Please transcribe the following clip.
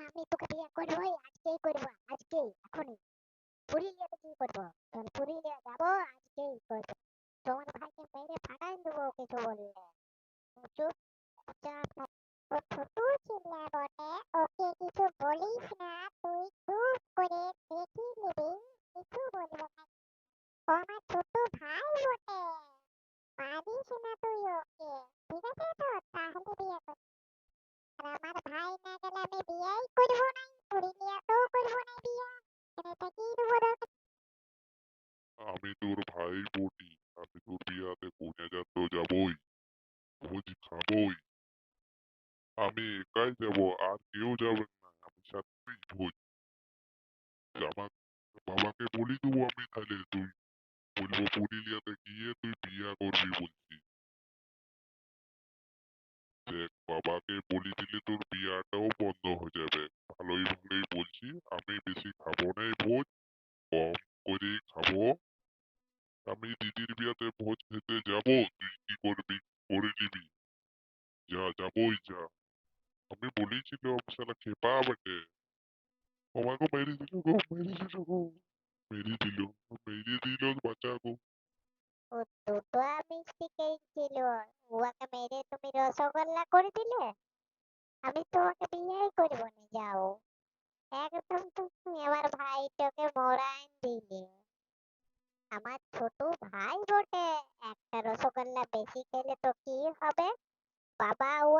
আমি তোকে বিয়ে করবোই, আজকেই করবো, আজকেই, এখনই। পুরুলিয়াতে কি করবো? তাহলে পুরুলিয়া যাবো, আজকেই করবো। তোমার ভাইকে মেরে ফাটাই দেবো কিছু বললে। চুপচাপ থাক। ও ছোট ছেলে বটে, ওকে কিছু বলিস না, তুই চুপ করে দেখে নিবি, কিছু বলবো না। ও আমার ছোট ভাই বটে, মারিস না তুই ওকে, ঠিক আছে তো? তাহলে বিয়ে কর। আর আমার ভাই না গেলে আমি বিয়েই করবো না, পুরুলিয়াতেও করবো না বিয়ে। এখানে থেকেই দেবো দরকার। আমি তোর ভাই বটি, আমি তোর বিয়াতে কোনে তো যাবই, ভোজ খাবই। আমি একাই যাব, আর কেউ যাবে না, আমি সাথেই ভোজ। আমার বাবাকে বলি দেবো আমি, তাহলে তুই বলবো পুরুলিয়াতে গিয়ে তুই বিয়া করবি বলছি। দেখ, বাবাকে বলি দিলে তোর বিয়াটাও বন্ধ হয়ে যাবে। ভালোই ভালোই বলছি, আমি বেশি খাবো না এই ভোজ, কম করে খাবো। আমি দিদির বিয়াতে ভোজ খেতে যাব, তুই কি করবি? করে নিবি। যা, যাবোই যা। আমি বলেছিলাম শালা খেপা বটে। আমাকে মেরে দিল গো, মেরে দিল গো, মেরে দিল, মেরে দিল বাঁচা গো। ও দুটো মিষ্টি কেক ছিল, উহাকে মেরে তুমি রসগোল্লা করে দিলে। আমি তোমাকে বিয়েই করবো না, যাও। একদম তুমি আমার ভাইটাকে মরাই দিলে। আমার ছোট ভাই বটে, একটা রসগোল্লা বেশি খেলে তো কি হবে? বাবা ও